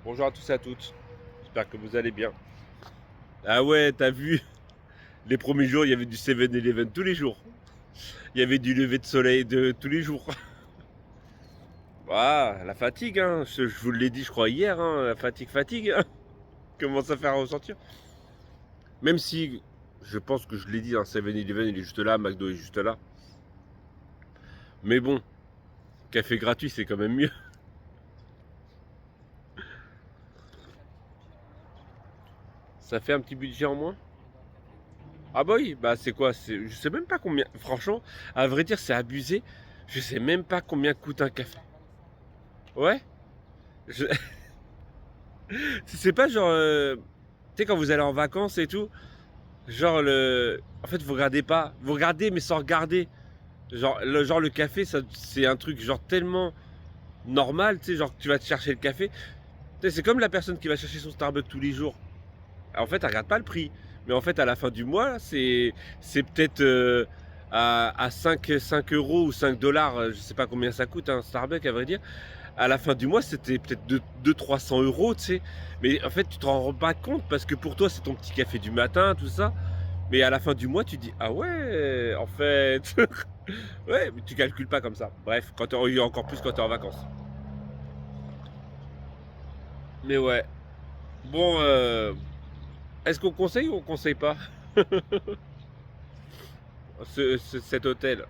Bonjour à tous et à toutes. J'espère que vous allez bien. Ah ouais, t'as vu, les premiers jours, il y avait du 7-Eleven tous les jours. Il y avait du lever de soleil de tous les jours. Ah, la fatigue, hein. Je vous l'ai dit, je crois, hier, hein. La fatigue, hein. Commence à faire ressentir. Même si, je pense que je l'ai dit, hein, 7-Eleven, il est juste là, McDo est juste là. Mais bon, café gratuit, c'est quand même mieux. Ça fait un petit budget en moins. Ah bah oui, bah c'est quoi? Je sais même pas combien. Franchement, à vrai dire, c'est abusé. Je sais même pas combien coûte un café. Ouais? Je- C'est pas genre. Tu sais, quand vous allez en vacances et tout, genre le. En fait, vous regardez pas. Vous regardez, mais sans regarder. Genre le café, ça, c'est un truc genre tellement normal, tu sais, genre que tu vas te chercher le café. Tu sais, c'est comme la personne qui va chercher son Starbucks tous les jours. En fait, elle regarde pas le prix. Mais en fait, à la fin du mois, c'est peut-être à 5 euros ou 5 dollars, je sais pas combien ça coûte un Starbucks à vrai dire. À la fin du mois, c'était peut-être 200-300 euros, tu sais. Mais en fait, tu te rends pas compte parce que pour toi, c'est ton petit café du matin, tout ça. Mais à la fin du mois, tu dis, ah ouais, en fait. Ouais, mais tu calcules pas comme ça. Bref, encore plus quand t'es en vacances. Mais ouais. Bon, est-ce qu'on conseille ou on conseille pas cet hôtel?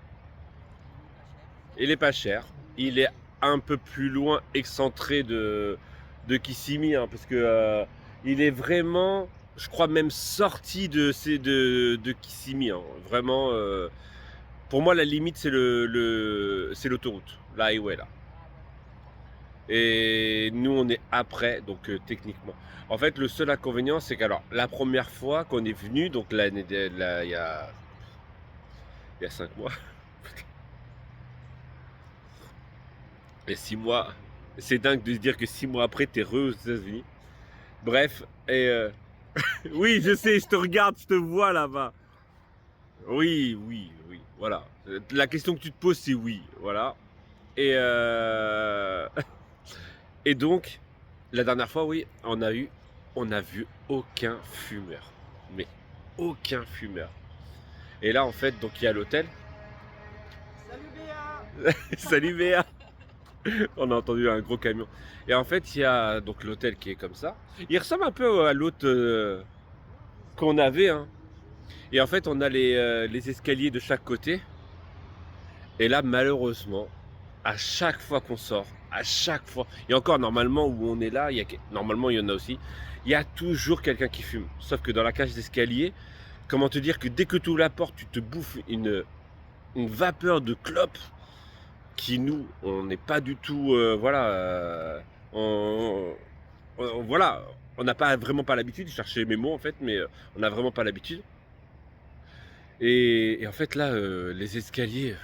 Il est pas cher. Il est un peu plus loin, excentré de Kissimmee, hein, parce que il est vraiment, je crois même sorti de Kissimmee, hein. Vraiment, pour moi, la limite, c'est l'autoroute, la highway, là. Et nous, on est après, donc techniquement. En fait, le seul inconvénient, c'est que alors, la première fois qu'on est venu, donc il y a 5 mois, et 6 mois, c'est dingue de se dire que 6 mois après, t'es aux États-Unis. Bref, et oui, je sais, je te regarde, je te vois là-bas. Oui, oui, oui, voilà. La question que tu te poses, c'est oui, voilà. Et et donc, la dernière fois, oui, on a vu aucun fumeur, mais aucun fumeur. Et là, en fait, donc il y a l'hôtel. Salut Béa. Salut Béa. On a entendu un gros camion. Et en fait, il y a donc l'hôtel qui est comme ça. Il ressemble un peu à l'autre qu'on avait, hein. Et en fait, on a les escaliers de chaque côté. Et là, malheureusement, à chaque fois qu'on sort, à chaque fois, et encore normalement où on est là, normalement il y en a aussi, il y a toujours quelqu'un qui fume. Sauf que dans la cage d'escalier, comment te dire que dès que tu ouvres la porte, tu te bouffes une vapeur de clope qui nous, on n'est pas du tout, voilà, on, voilà, on n'a pas vraiment pas l'habitude. Je cherchais mes mots en fait, mais on n'a vraiment pas l'habitude. Et en fait, là, les escaliers,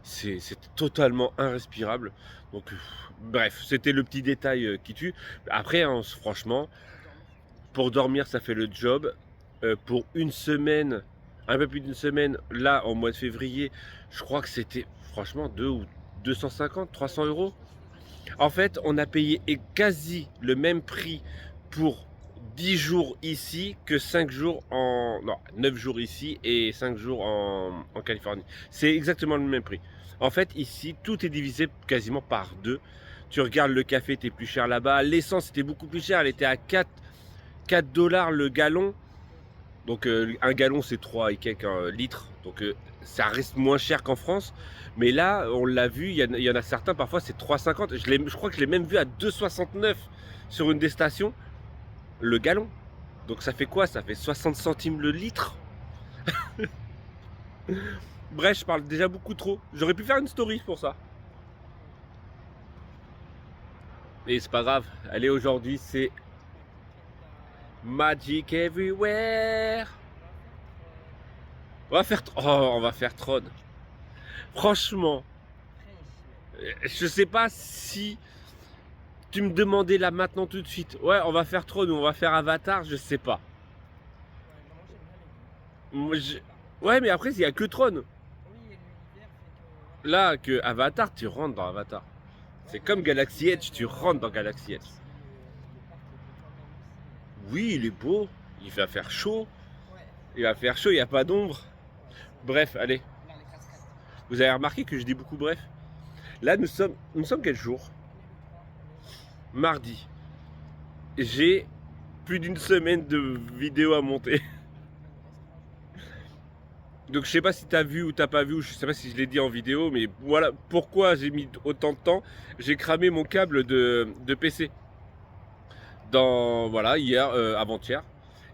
c'est totalement irrespirable. Donc, bref, c'était le petit détail qui tue. Après, hein, franchement, pour dormir, ça fait le job. Pour une semaine, un peu plus d'une semaine, là, en mois de février, je crois que c'était franchement 250, 300 euros. En fait, on a payé quasi le même prix pour 10 jours ici que 5 jours en. Non, 9 jours ici et 5 jours en Californie. C'est exactement le même prix. En fait, ici, tout est divisé quasiment par deux. Tu regardes le café, était plus cher là-bas. L'essence était beaucoup plus chère. Elle était à 4 dollars le gallon. Donc un gallon c'est 3 et quelques litres. Donc ça reste moins cher qu'en France. Mais là, on l'a vu, il y en a certains, parfois c'est 3,50. Je crois que je l'ai même vu à 2,69 sur une des stations, le gallon. Donc ça fait quoi? Ça fait 60 centimes le litre. Bref, je parle déjà beaucoup trop. J'aurais pu faire une story pour ça. Mais c'est pas grave. Allez, aujourd'hui c'est Magic Everywhere. On va faire Tron. Franchement, je sais pas si tu me demandais là maintenant tout de suite, ouais, on va faire Tron ou on va faire Avatar, je sais pas. Ouais, moi j'aime bien les deux. Moi, ouais, mais après, il y a que Tron. Oui, et l'univers fait que voilà. Là, que Avatar, tu rentres dans Avatar. Ouais, C'est mais comme Galaxy l'univers, Edge, tu rentres dans Galaxy Edge. aussi. Oui, il est beau, il va faire chaud, Ouais. il va faire chaud, il n'y a pas d'ombre. Ouais, c'est- Bref, allez, Là, les cascades. vous avez remarqué que je dis beaucoup bref. Là, nous sommes quel jour? On est le 3. Mardi. J'ai plus d'une semaine de vidéos à monter. Donc je sais pas si t'as vu ou t'as pas vu, ou je sais pas si je l'ai dit en vidéo, mais voilà pourquoi j'ai mis autant de temps. J'ai cramé mon câble de PC voilà, hier, avant-hier.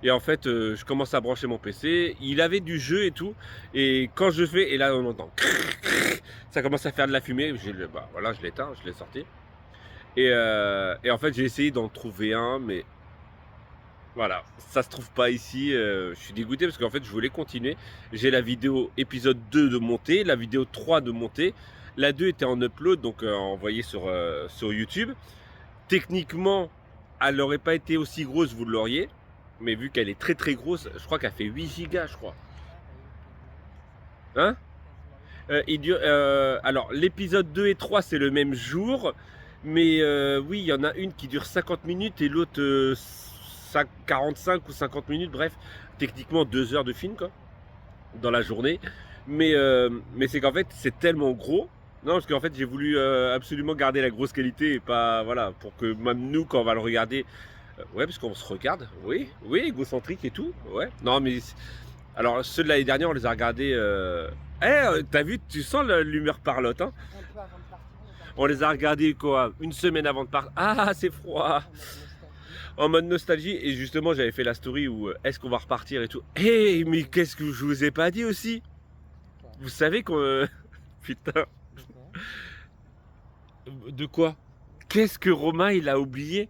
Et en fait, je commence à brancher mon PC. Il avait du jeu et tout. Et quand je fais, et là on entend, ça commence à faire de la fumée. Voilà, je l'éteins, je l'ai sorti. Et en fait, j'ai essayé d'en trouver un, mais voilà, ça se trouve pas ici. Je suis dégoûté parce qu'en fait, je voulais continuer. J'ai la vidéo épisode 2 de monter, la vidéo 3 de monter. La 2 était en upload, donc envoyée sur YouTube. Techniquement, elle n'aurait pas été aussi grosse, vous l'auriez. Mais vu qu'elle est très très grosse, je crois qu'elle fait 8 gigas, je crois. Hein? Alors, l'épisode 2 et 3, c'est le même jour. Mais oui, il y en a une qui dure 50 minutes et l'autre 45 ou 50 minutes. Bref, techniquement 2 heures de film, quoi, dans la journée. Mais c'est qu'en fait, c'est tellement gros. Non, parce qu'en fait, j'ai voulu absolument garder la grosse qualité et pas, voilà, pour que même nous, quand on va le regarder, ouais, parce qu'on se regarde, oui, oui, égocentrique et tout, ouais. Non, mais alors ceux de l'année dernière, on les a regardés. T'as vu, tu sens l'humeur parlotte, hein? Un peu avant de partir, On les a regardés quoi, une semaine avant de partir. Ah, c'est froid. En mode nostalgie. Et justement, j'avais fait la story où est-ce qu'on va repartir et tout. Hé, mais qu'est-ce que je vous ai pas dit aussi? Vous savez qu'on. Putain. De quoi? Qu'est-ce que Romain il a oublié?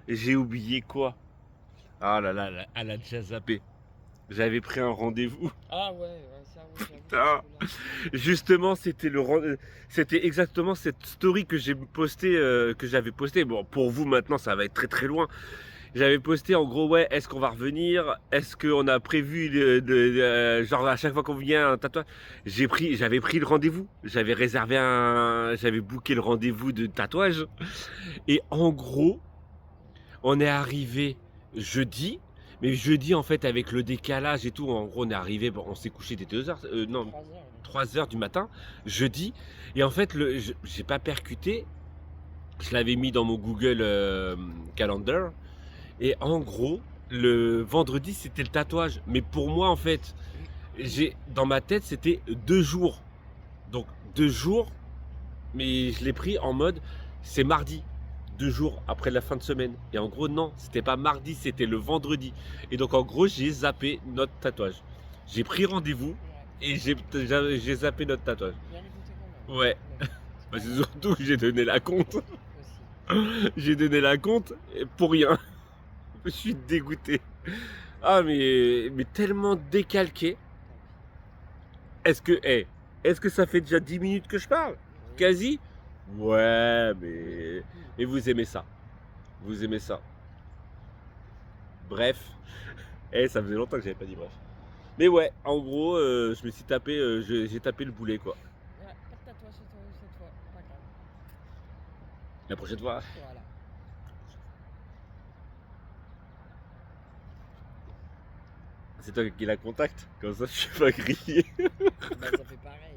J'ai oublié quoi? Ah là là, elle a déjà zappé. J'avais pris un rendez-vous. Ah ouais, ça, ouais, Putain. Justement, c'était exactement cette story que j'ai postée, que j'avais postée. Bon, pour vous maintenant, ça va être très très loin. J'avais posté en gros, ouais, est-ce qu'on va revenir? Est-ce qu'on a prévu, genre à chaque fois qu'on vient un tatouage? J'avais pris le rendez-vous. J'avais booké le rendez-vous de tatouage. Et en gros, on est arrivé jeudi. Mais jeudi, en fait, avec le décalage et tout, en gros, on est arrivé, bon, on s'est couché dès 2h, non, 3h du matin, jeudi. Et en fait, j'ai pas percuté. Je l'avais mis dans mon Google Calendar. Et en gros, le vendredi, c'était le tatouage. Mais pour moi, en fait, dans ma tête, c'était 2 jours. Donc 2 jours, mais je l'ai pris en mode, c'est mardi. 2 jours après la fin de semaine. Et en gros, non, c'était pas mardi, c'était le vendredi. Et donc, en gros, j'ai zappé notre tatouage. J'ai pris rendez-vous et j'ai zappé notre tatouage. Ouais. Bah, c'est surtout que j'ai donné la compte. J'ai donné la compte pour rien. Je suis dégoûté. Ah, mais mais tellement décalqué. Est-ce que ça fait déjà 10 minutes que je parle? Quasi? Ouais, mais vous aimez ça. Vous aimez ça. Bref. Ça faisait longtemps que j'avais pas dit bref. Mais ouais, en gros, je me suis tapé, j'ai tapé le boulet, quoi. Ouais, pas de tatouage cette fois, pas grave. La prochaine fois. Voilà. C'est toi qui la contacte. Comme ça, je suis pas grillé. Bah, ça fait pareil.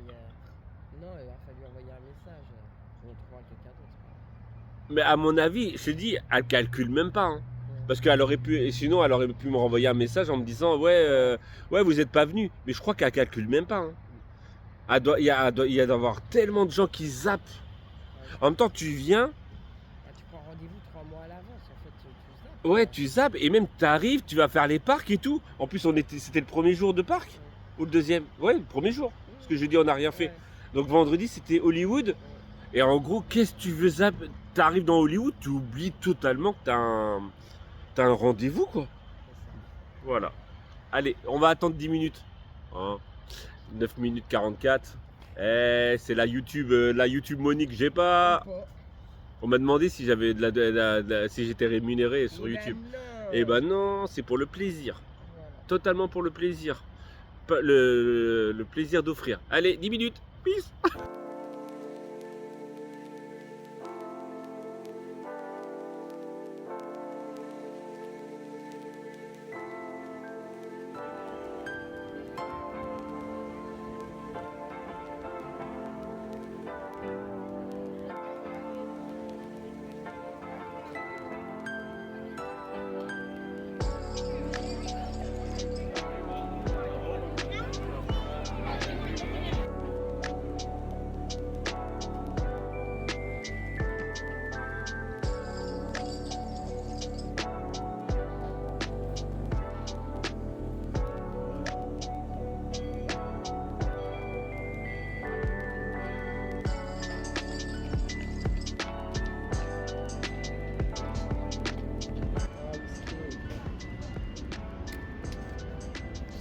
Non, il a fallu envoyer un message. On trouvera quelqu'un d'autre. Mais à mon avis, je te dis, elle calcule même pas, hein. Ouais. Parce qu'elle aurait pu, et sinon elle aurait pu me renvoyer un message en me disant ouais, ouais vous êtes pas venu. Mais je crois qu'elle calcule même pas, hein. Il y a d'avoir tellement de gens qui zappent. Ouais. En même temps, tu viens, Ah, tu prends rendez-vous 3 mois à l'avance, en fait, tu zappes. ouais, tu zappes, et même tu arrives, tu vas faire les parcs et tout. En plus, c'était le premier jour de parc, ou le deuxième. Ouais, le premier jour. Parce que jeudi, on n'a rien fait. Ouais. Donc vendredi, c'était Hollywood. Ouais. Et en gros, qu'est-ce que tu veux zapper? T'arrives dans Hollywood, tu oublies totalement que t'as un rendez-vous, quoi. C'est ça. Voilà. Allez, on va attendre 10 minutes. Hein, 9 minutes 44. C'est la YouTube money que j'ai pas. On m'a demandé si j'avais si j'étais rémunéré sur Eh ben YouTube. non. Et ben non, c'est pour le plaisir. Voilà. Totalement pour le plaisir. Le plaisir d'offrir. Allez, 10 minutes. Peace.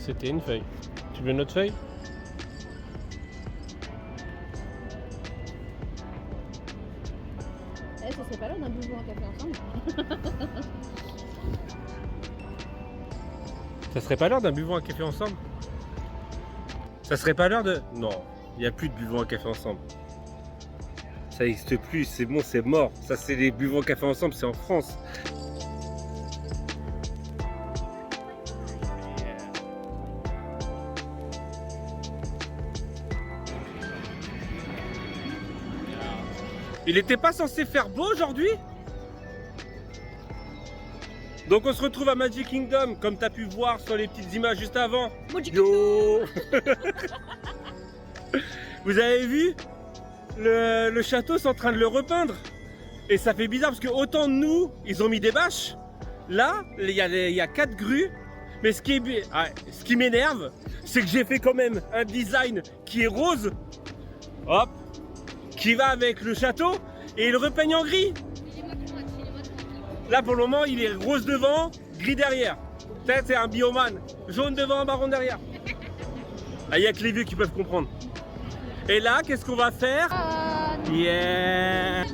c'était une feuille. Tu veux une autre feuille? Eh, ça serait pas l'heure d'un buvons un café ensemble? Ça serait pas l'heure d'un buvons un café ensemble? Ça serait pas l'heure de... Non, il n'y a plus de buvons un café ensemble. Ça n'existe plus, c'est bon, c'est mort. Ça, c'est les buvons un café ensemble, c'est en France. Il n'était pas censé faire beau aujourd'hui? Donc on se retrouve à Magic Kingdom, comme tu as pu voir sur les petites images juste avant. Yo. Vous avez vu? Le château, c'est en train de le repeindre. Et ça fait bizarre parce que autant de nous, ils ont mis des bâches. Là, il y a 4 grues. Mais ce qui m'énerve, c'est que j'ai fait quand même un design qui est rose. Hop. Qui va avec le château et il repeigne en gris. Là pour le moment il est rose devant, gris derrière. Peut-être c'est un bioman, jaune devant, marron derrière. Il n'y a que les vieux qui peuvent comprendre. Et là qu'est-ce qu'on va faire? Yeah.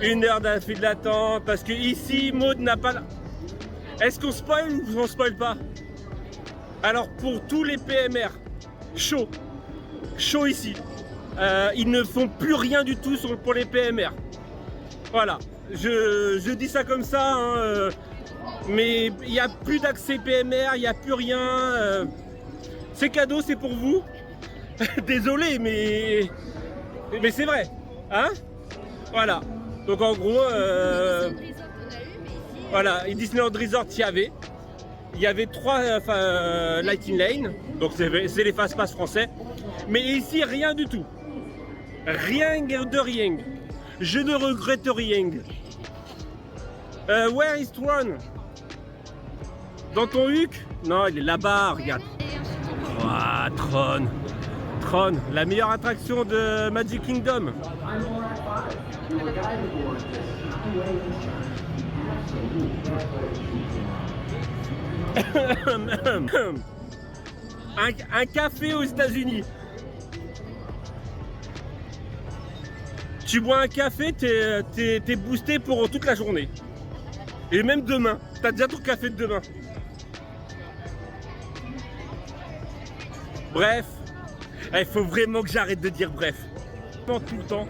1 heure d'un fil d'attente parce que ici Maud n'a pas... Est-ce qu'on spoil ou on spoil pas? Alors pour tous les PMR, chaud ici. Ils ne font plus rien du tout pour les PMR. Voilà, je dis ça comme ça, hein, mais il n'y a plus d'accès PMR, il n'y a plus rien. C'est cadeau, c'est pour vous. Désolé, mais c'est vrai. Hein? Voilà. Donc en gros, voilà, Disneyland Resort, il y avait 3 Lightning Lane, donc c'est les fast-pass français. Mais ici, rien du tout. Rien de rien. Je ne regrette rien. Where is Tron? Dans ton huc? Non, il est là-bas, regarde. Ouah, Tron. Tron, la meilleure attraction de Magic Kingdom. un café aux États-Unis. Tu bois un café, t'es boosté pour toute la journée. Et même demain. T'as déjà ton café de demain. Bref. Il faut vraiment que j'arrête de dire bref. Tout le temps.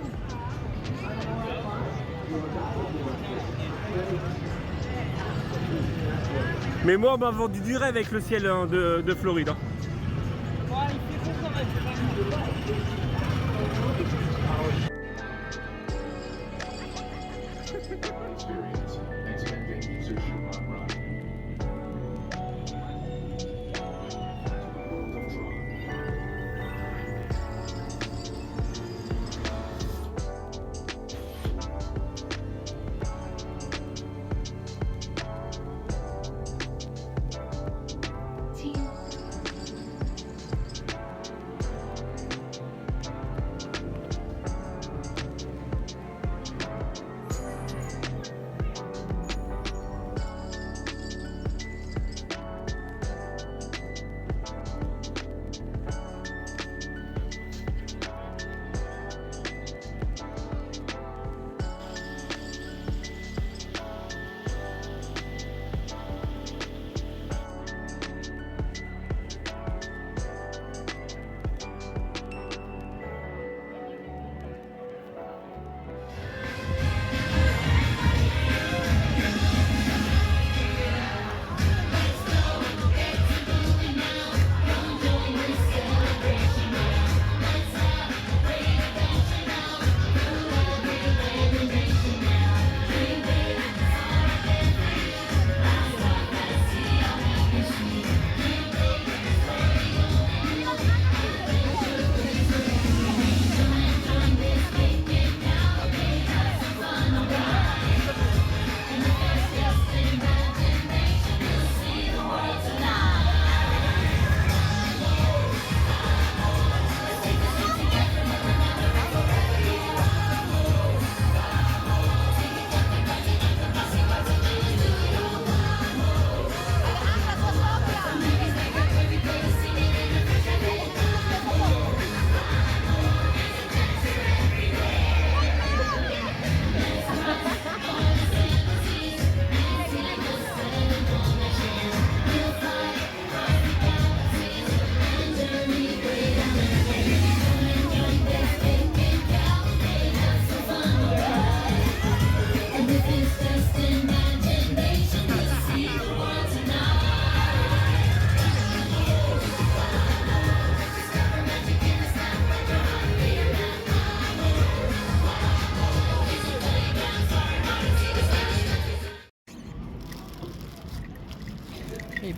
Mais moi, on m'a vendu du rêve avec le ciel hein, de Floride. Hein.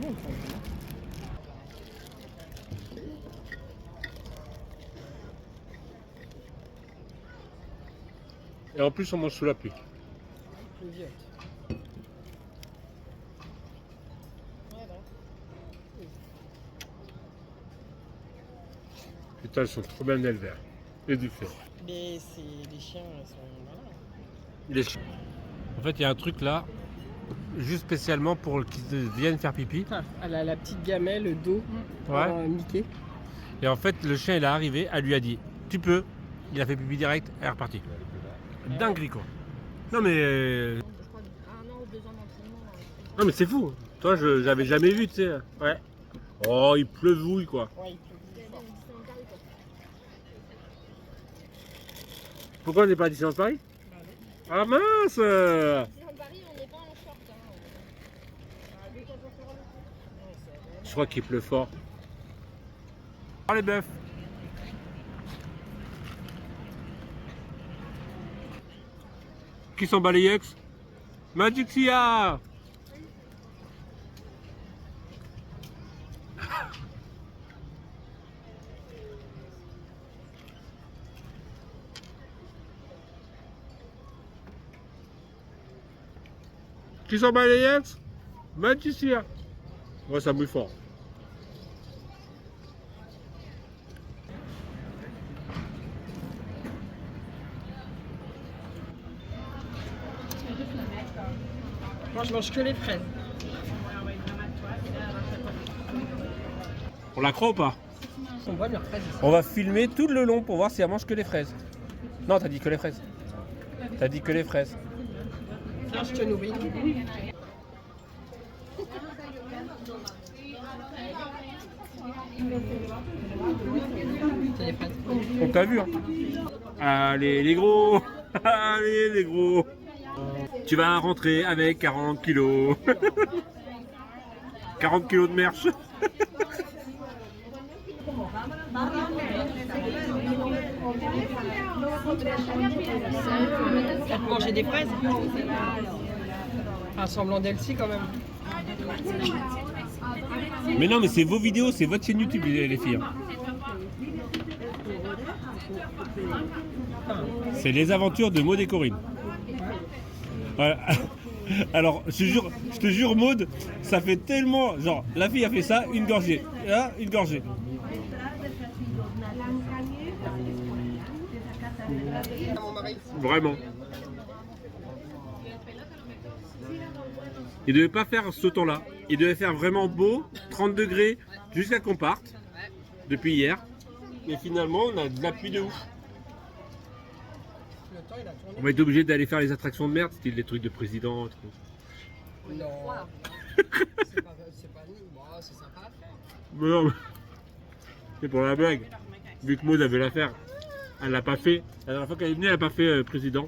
bon, ça. Et en plus, on mange sous la pluie. Pluviote. Putain, elles sont trop bien élevées. Et du fait. Mais c'est les chiens, ils sont malins. Les chiens. En fait, il y a un truc là, juste spécialement pour qu'ils viennent faire pipi. Ah, elle a la petite gamelle, le dos, Ouais. Mickey. Et en fait, le chien, il est arrivé, elle lui a dit, tu peux. Il a fait pipi direct, elle est repartie. Dinguerie quoi. Non mais, Je crois 1 an ou 2 ans d'entraînement. non mais c'est fou. Toi, j'avais jamais vu, tu sais. Ouais. Oh, il pleuvouille quoi. Ouais, il pleut fort. Pourquoi on n'est pas à Disneyland Paris? Ah mince. Disneyland Paris, on n'est pas en short. Je crois qu'il pleut fort. Oh les bœufs. Qui s'en bat les yeux? Magixia. Qui s'en bat les yeux? Magixia. Ouais, ça mouille fort. Moi, je mange que les fraises. On la croit ou pas? On voit leurs fraises ici. On va filmer tout le long pour voir si elle mange que les fraises. Non, t'as dit que les fraises. T'as dit que les fraises. Tiens, je te nourris. C'est les fraises. On t'a vu, hein? Allez, les gros. Allez, les gros. Tu vas rentrer avec 40 kilos. 40 kilos de merch. Elle peut manger des fraises. Un semblant d'Elsie quand même. Mais non, mais c'est vos vidéos, c'est votre chaîne YouTube, les filles. C'est les aventures de Maud et Corinne. Voilà. Alors, je te jure, Maud, ça fait tellement. Genre, la fille a fait ça, une gorgée. Là, une gorgée. Vraiment. Il devait pas faire ce temps-là. Il devait faire vraiment beau, 30 degrés, jusqu'à qu'on parte. Depuis hier. Et finalement, on a de la pluie de ouf. Le temps, il a tourné. On va être obligé d'aller faire les attractions de merde, style les trucs de président. Non. C'est pas nous. Bon, c'est sympa à faire. Mais non, mais c'est pour la blague. Vu que Maud avait l'affaire, elle l'a pas fait. La dernière fois qu'elle est venue, elle n'a pas fait président.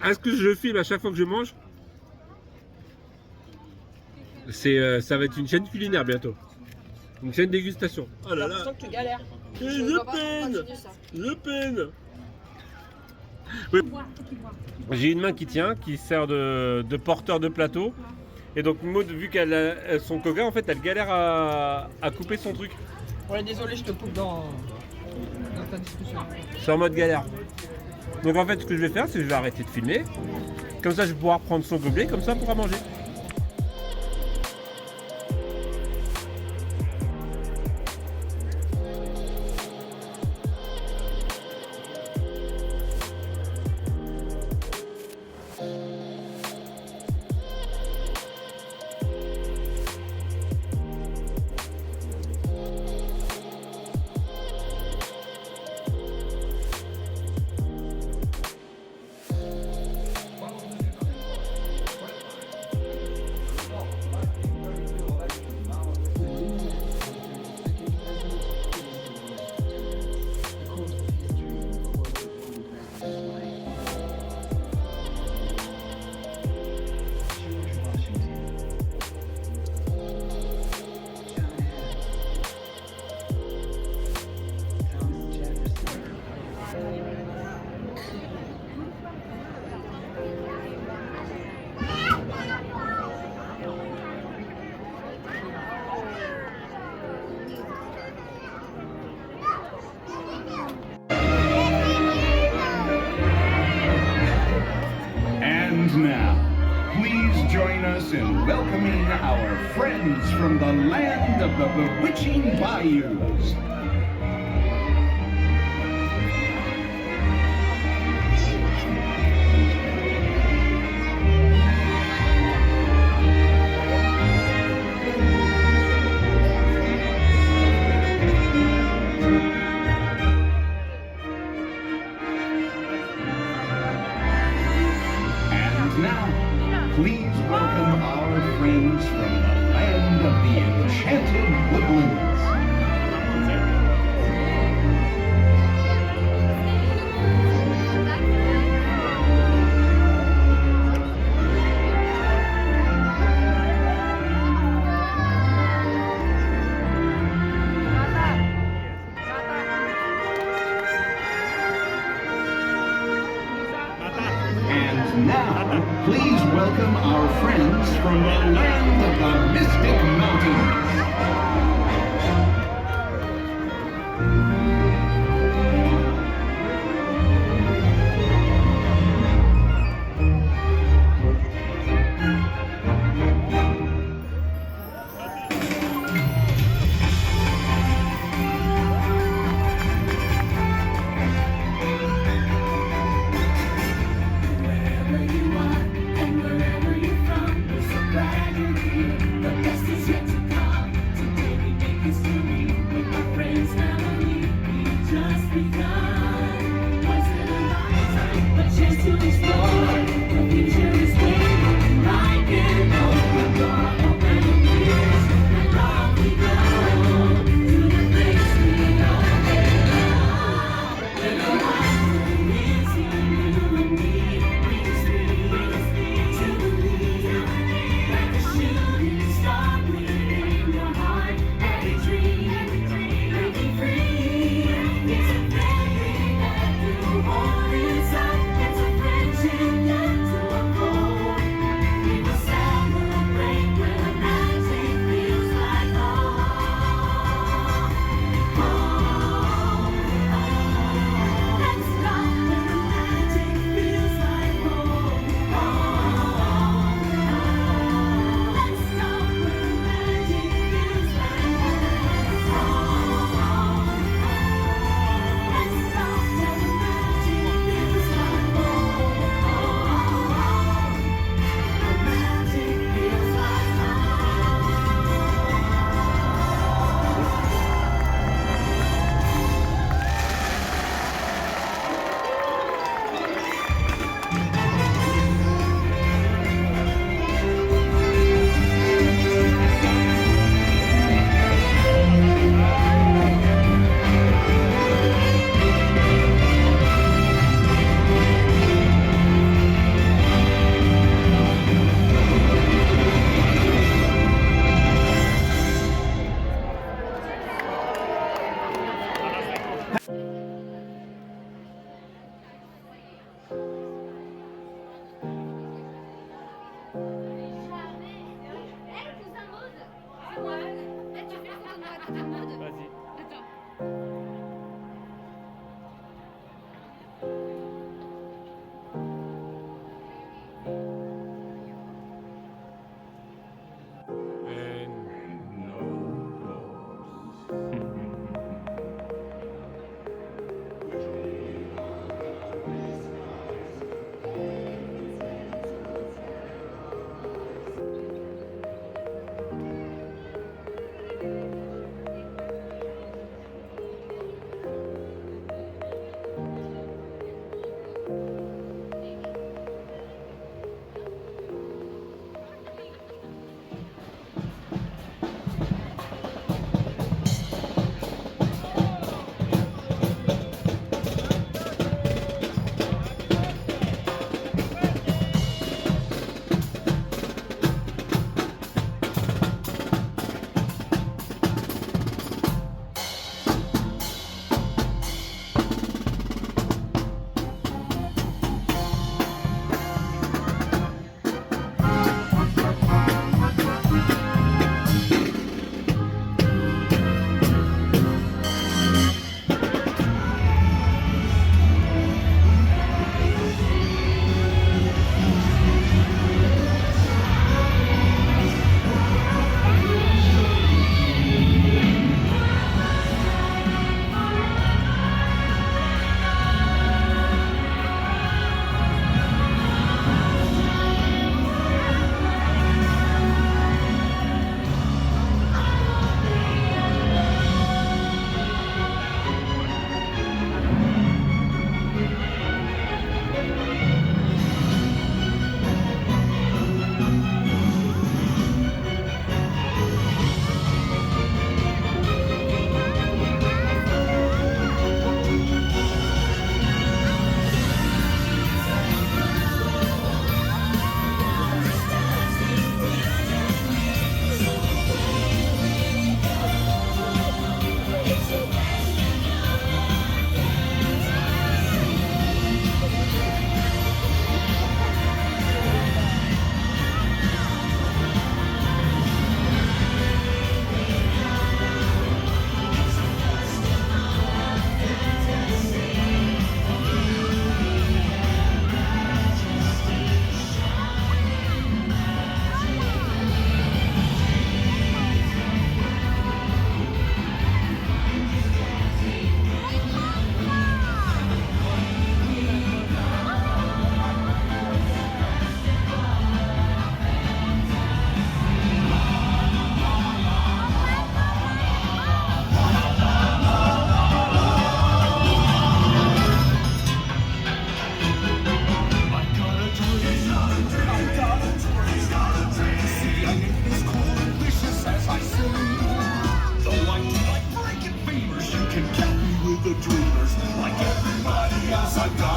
Est-ce que je filme à chaque fois que je mange? Ça va être une chaîne culinaire bientôt. Une chaîne dégustation. Oh J'ai là l'impression là. que tu galères. Je peine. Je peine. Oui. J'ai une main qui tient, qui sert de porteur de plateau. Et donc Maud, vu qu'elle a son coca, en fait, elle galère à couper son truc. Ouais, désolé, je te coupe dans ta discussion. C'est en mode galère. Donc en fait, ce que je vais faire, c'est que je vais arrêter de filmer. Comme ça, je vais pouvoir prendre son gobelet, comme ça, elle pourra manger. Peterson welcoming our friends from the land of the bewitching bayous. And now, please welcome our friends from the land of the enchanted woodlands. And now, please welcome our friends from the land of the Mystic Mountains. Wherever you are and wherever you're from, we're so glad you're here. The best is yet to come. Today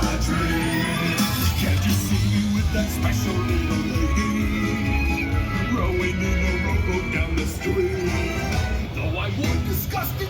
my dream. Can't you see me with that special little lady? Rowing in a rowboat down the stream. Though I would disgusting